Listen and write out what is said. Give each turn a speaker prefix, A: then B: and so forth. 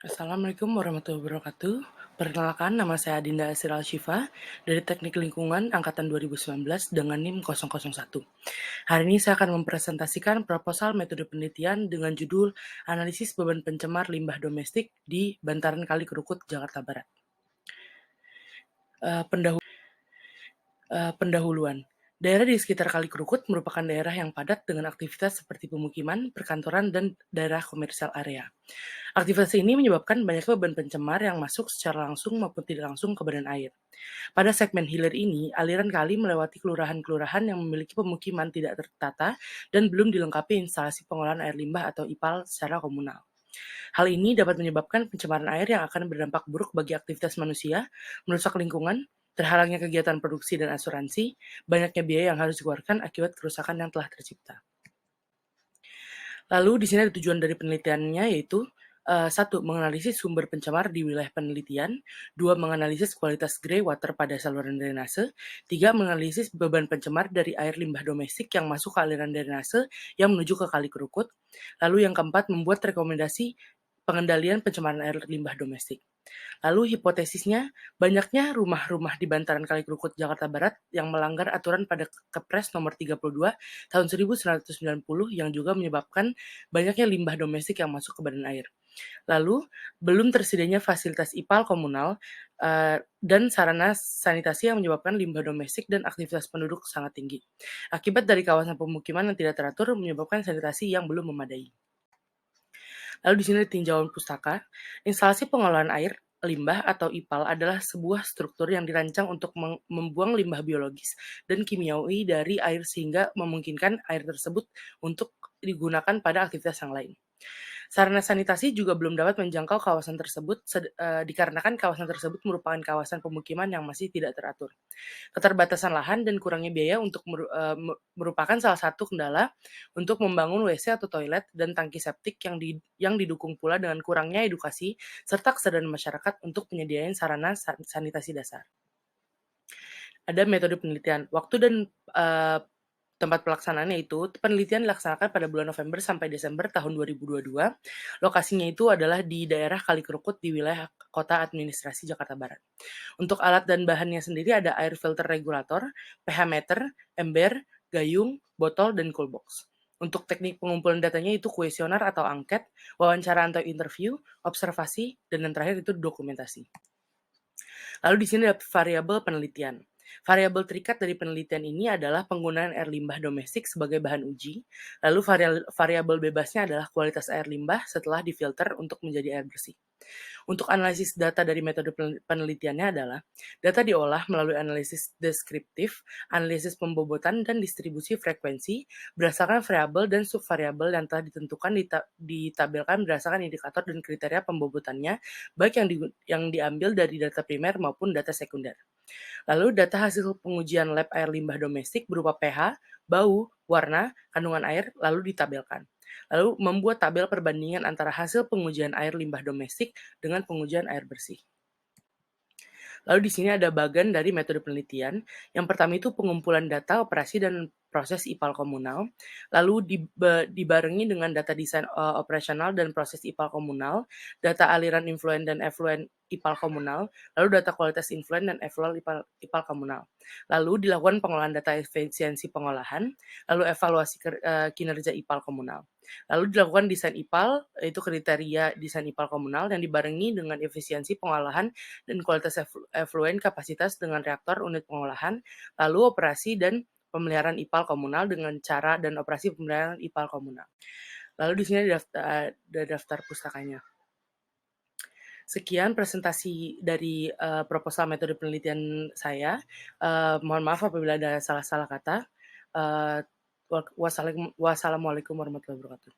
A: Assalamualaikum warahmatullahi wabarakatuh. Perkenalkan, nama saya Adinda Asiral Syifa dari Teknik Lingkungan Angkatan 2019 dengan NIM 001. Hari ini saya akan mempresentasikan proposal metode penelitian dengan judul Analisis Beban Pencemar Limbah Domestik di Bantaran Kali Kerukut, Jakarta Barat. Pendahuluan. Daerah di sekitar Kali Kerukut merupakan daerah yang padat dengan aktivitas seperti pemukiman, perkantoran, dan daerah komersial area. Aktivitas ini menyebabkan banyaknya beban pencemar yang masuk secara langsung maupun tidak langsung ke badan air. Pada segmen hilir ini, aliran kali melewati kelurahan-kelurahan yang memiliki pemukiman tidak tertata dan belum dilengkapi instalasi pengolahan air limbah atau IPAL secara komunal. Hal ini dapat menyebabkan pencemaran air yang akan berdampak buruk bagi aktivitas manusia, merusak lingkungan, terhalangnya kegiatan produksi dan asuransi, banyaknya biaya yang harus dikeluarkan akibat kerusakan yang telah tercipta. Lalu di sini ada tujuan dari penelitiannya yaitu 1. Menganalisis sumber pencemar di wilayah penelitian. 2. Menganalisis kualitas grey water pada saluran drainase. 3. Menganalisis beban pencemar dari air limbah domestik yang masuk ke aliran drainase yang menuju ke Kali Kerukut. Lalu yang keempat, membuat rekomendasi pengendalian pencemaran air limbah domestik. Lalu hipotesisnya, banyaknya rumah-rumah di bantaran Kali Kerukut, Jakarta Barat yang melanggar aturan pada Kepres nomor 32 tahun 1990 yang juga menyebabkan banyaknya limbah domestik yang masuk ke badan air. Lalu, belum tersedianya fasilitas IPAL komunal dan sarana sanitasi yang menyebabkan limbah domestik dan aktivitas penduduk sangat tinggi. Akibat dari kawasan pemukiman yang tidak teratur menyebabkan sanitasi yang belum memadai. Lalu di sini ada tinjauan pustaka. Instalasi pengolahan air limbah atau IPAL adalah sebuah struktur yang dirancang untuk membuang limbah biologis dan kimiawi dari air sehingga memungkinkan air tersebut untuk digunakan pada aktivitas yang lain. Sarana sanitasi juga belum dapat menjangkau kawasan tersebut dikarenakan kawasan tersebut merupakan kawasan pemukiman yang masih tidak teratur. Keterbatasan lahan dan kurangnya biaya untuk merupakan salah satu kendala untuk membangun WC atau toilet dan tangki septik yang didukung pula dengan kurangnya edukasi serta kesadaran masyarakat untuk penyediaan sarana sanitasi dasar. Ada metode penelitian. Waktu dan tempat pelaksanaannya itu, penelitian dilaksanakan pada bulan November sampai Desember tahun 2022. Lokasinya itu adalah di daerah Kali Kerukut di wilayah Kota Administrasi Jakarta Barat. Untuk alat dan bahannya sendiri ada air filter regulator, pH meter, ember, gayung, botol, dan cool box. Untuk teknik pengumpulan datanya itu kuesioner atau angket, wawancara atau interview, observasi, dan yang terakhir itu dokumentasi. Lalu di sini ada variabel penelitian. Variabel terikat dari penelitian ini adalah penggunaan air limbah domestik sebagai bahan uji. Lalu variabel bebasnya adalah kualitas air limbah setelah difilter untuk menjadi air bersih. Untuk analisis data dari metode penelitiannya adalah data diolah melalui analisis deskriptif, analisis pembobotan, dan distribusi frekuensi berdasarkan variabel dan subvariabel yang telah ditentukan ditabelkan berdasarkan indikator dan kriteria pembobotannya, baik yang diambil dari data primer maupun data sekunder. Lalu data hasil pengujian lab air limbah domestik berupa pH, bau, warna, kandungan air, lalu ditabelkan. Lalu membuat tabel perbandingan antara hasil pengujian air limbah domestik dengan pengujian air bersih. Lalu di sini ada bagan dari metode penelitian. Yang pertama itu pengumpulan data operasi dan proses IPAL komunal, lalu dibarengi dengan data desain operasional dan proses IPAL komunal, data aliran influen dan effluen IPAL komunal, lalu data kualitas influen dan effluent IPAL komunal. Lalu dilakukan pengolahan data efisiensi pengolahan, lalu evaluasi kinerja IPAL komunal. Lalu dilakukan desain IPAL, yaitu kriteria desain IPAL komunal yang dibarengi dengan efisiensi pengolahan dan kualitas effluen kapasitas dengan reaktor unit pengolahan, lalu operasi dan pemeliharaan IPAL komunal dengan cara dan operasi pemeliharaan IPAL komunal. Lalu di sini ada daftar pustakanya. Sekian presentasi dari proposal metode penelitian saya. Mohon maaf apabila ada salah-salah kata. Wassalamualaikum warahmatullahi wabarakatuh.